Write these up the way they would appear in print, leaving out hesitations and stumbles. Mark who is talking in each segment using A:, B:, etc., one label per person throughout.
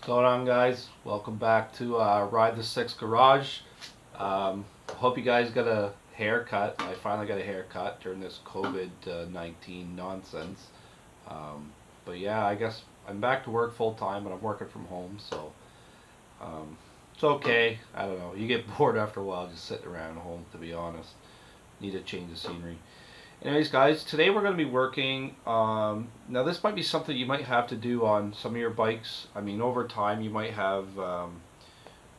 A: What's going on, guys? Welcome back to Ride the Six Garage. Hope you guys got a haircut. I finally got a haircut during this COVID-19 nonsense. But yeah, I guess I'm back to work full time, but I'm working from home, so it's okay. I don't know. You get bored after a while just sitting around home, to be honest. Need a change of scenery. Anyways, guys, today we're going to be working, now this might be something you might have to do on some of your bikes. I mean, over time you might have,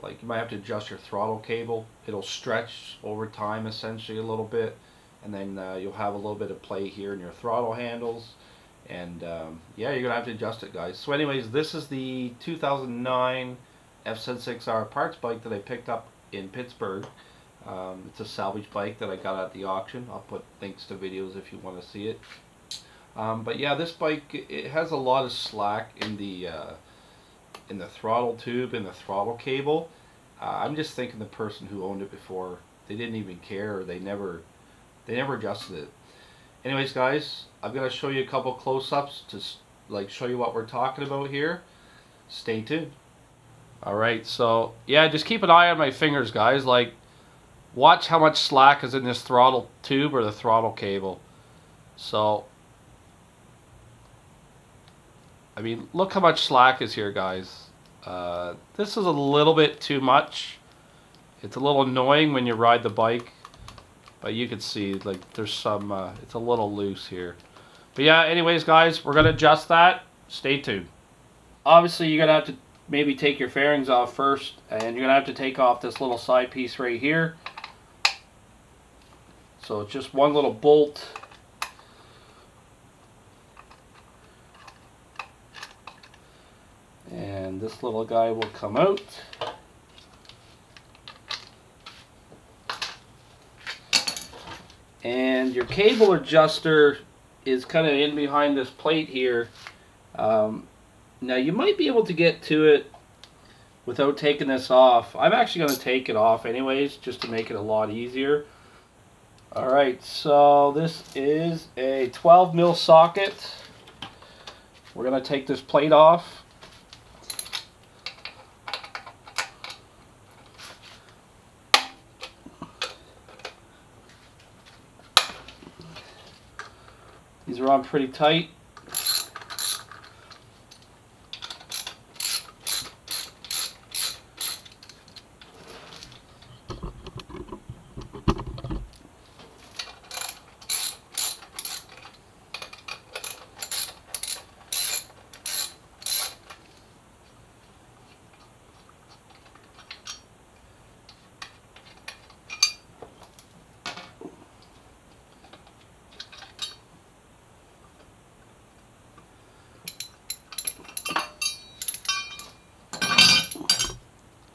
A: like you might have to adjust your throttle cable. It'll stretch over time essentially a little bit, and then you'll have a little bit of play here in your throttle handles. And yeah, you're going to have to adjust it, guys. So anyways, this is the 2009 FZ6R parts bike that I picked up in Pittsburgh. It's a salvage bike that I got at the auction. I'll put links to videos if you want to see it. But yeah, this bike, it has a lot of slack in the throttle tube and the throttle cable. I'm just thinking the person who owned it before, they didn't even care, or they never adjusted it. Anyways, guys, I'm gonna show you a couple close-ups to like show you what we're talking about here. Stay tuned. All right, so yeah, just keep an eye on my fingers, guys. Like, watch how much slack is in this throttle tube or the throttle cable. So, I mean, look how much slack is here, guys. This is a little bit too much. It's a little annoying when you ride the bike, but you can see like there's some, it's a little loose here. But yeah, anyways, guys, we're going to adjust that. Stay tuned. Obviously, you're going to have to maybe take your fairings off first, and you're going to have to take off this little side piece right here. So it's just one little bolt. And this little guy will come out. And your cable adjuster is kind of in behind this plate here. Now you might be able to get to it without taking this off. I'm actually going to take it off anyways, just to make it a lot easier. Alright, so this is a 12mm socket. We're going to take this plate off. These are on pretty tight.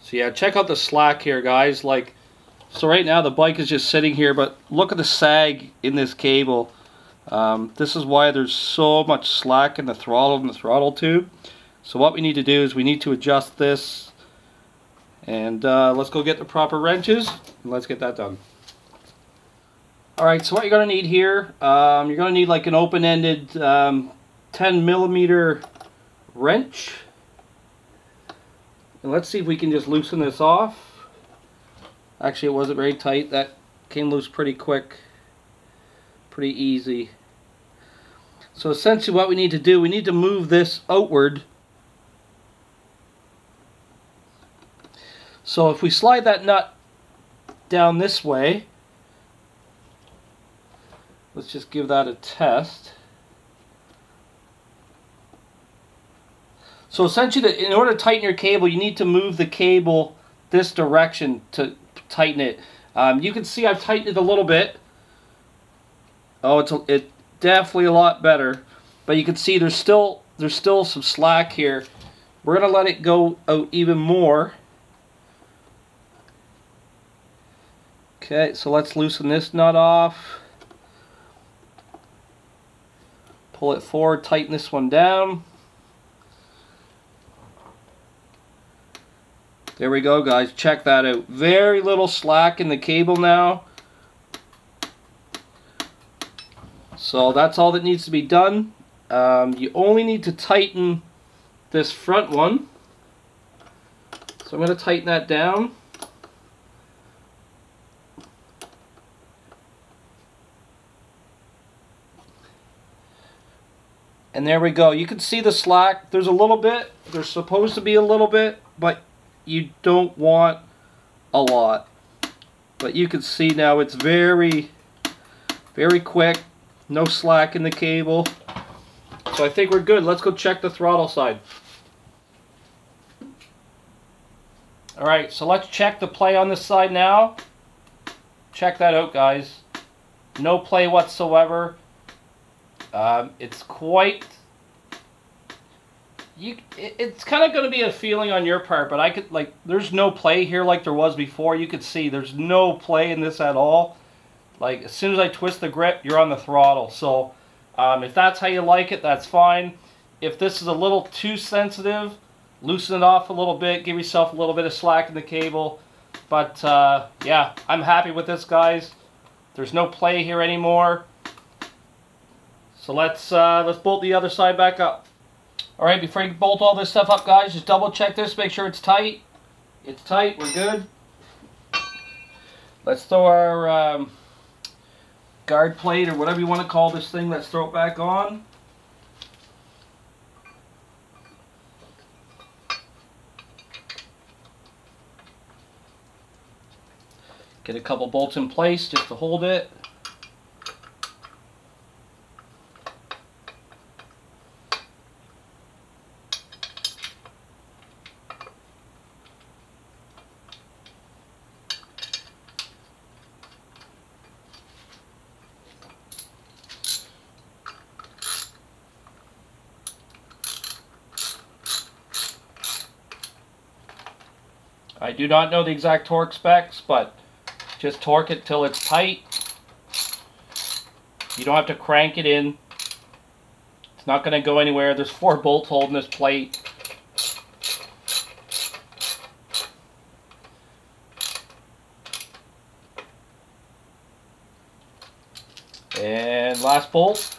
A: So yeah, check out the slack here, guys. Like, so right now the bike is just sitting here, but look at the sag in this cable. This is why there's so much slack in the throttle and the throttle tube. So what we need to do is we need to adjust this, and let's go get the proper wrenches and let's get that done. Alright, so what you're going to need here, you're going to need like an open-ended 10mm wrench. And let's see if we can just loosen this off. Actually, it wasn't very tight. That came loose pretty quick. Pretty easy. So essentially what we need to do, we need to move this outward. So if we slide that nut down this way, let's just give that a test. So essentially, in order to tighten your cable, you need to move the cable this direction to tighten it. You can see I've tightened it a little bit. Oh, it's definitely a lot better. But you can see there's still some slack here. We're gonna let it go out even more. Okay, so let's loosen this nut off. Pull it forward, tighten this one down. There we go, guys. Check that out. Very little slack in the cable now. So that's all that needs to be done. You only need to tighten this front one. So I'm going to tighten that down. And there we go. You can see the slack. There's a little bit. There's supposed to be a little bit, but you don't want a lot. But you can see now it's very, very quick. No slack in the cable. So I think we're good. Let's go check the throttle side. Alright, so let's check the play on this side now. Check that out, guys. No play whatsoever. It's quite... it's kind of going to be a feeling on your part, but I could, like, there's no play here like there was before. You could see there's no play in this at all. Like, as soon as I twist the grip, you're on the throttle. So, if that's how you like it, that's fine. If this is a little too sensitive, loosen it off a little bit, give yourself a little bit of slack in the cable. But, yeah, I'm happy with this, guys. There's no play here anymore. So let's bolt the other side back up. Alright, before you bolt all this stuff up, guys, just double check this, make sure it's tight. It's tight, we're good. Let's throw our guard plate, or whatever you want to call this thing, let's throw it back on. Get a couple bolts in place just to hold it. I do not know the exact torque specs, but just torque it till it's tight. You don't have to crank it in. It's not going to go anywhere. There's 4 bolts holding this plate. And last bolt.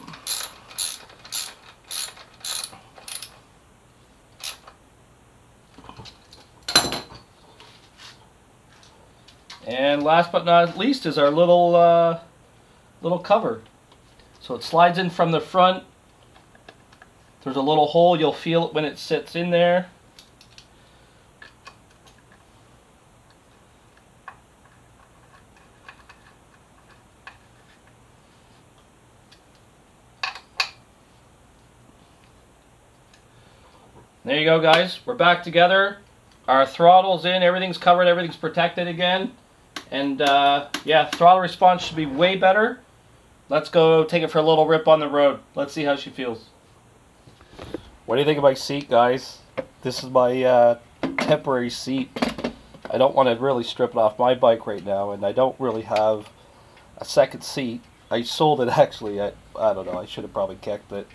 A: And last but not least is our little cover. So it slides in from the front. There's a little hole. You'll feel it when it sits in there. There you go, guys. We're back together. Our throttle's in. Everything's covered. Everything's protected again. And yeah, throttle response should be way better. Let's go take it for a little rip on the road. Let's see how she feels. What do you think of my seat, guys? This is my temporary seat. I don't want to really strip it off my bike right now, and I don't really have a second seat. I sold it actually. I don't know. I should have probably kicked it.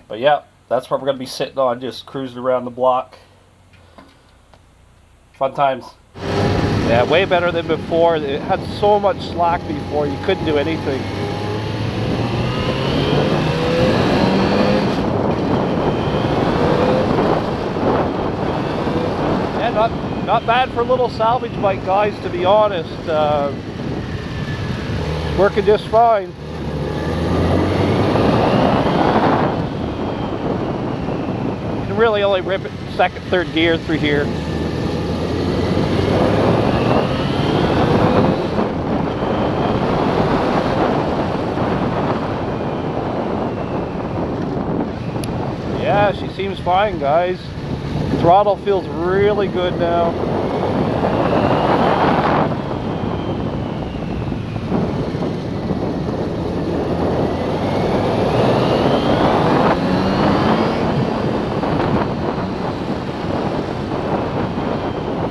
A: But yeah, that's what we're going to be sitting on, just cruising around the block. Fun times. Yeah, way better than before. It had so much slack before, you couldn't do anything. Yeah, not bad for a little salvage bike, guys, to be honest. Working just fine. You can really only rip it second, third gear through here. Yeah, she seems fine, guys. Throttle feels really good now.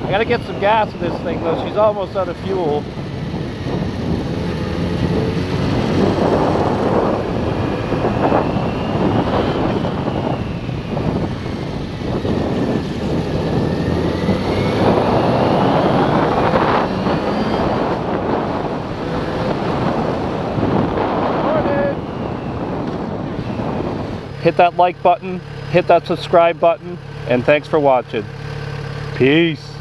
A: I gotta get some gas in this thing though. She's almost out of fuel. Hit that like button, hit that subscribe button, and thanks for watching. Peace.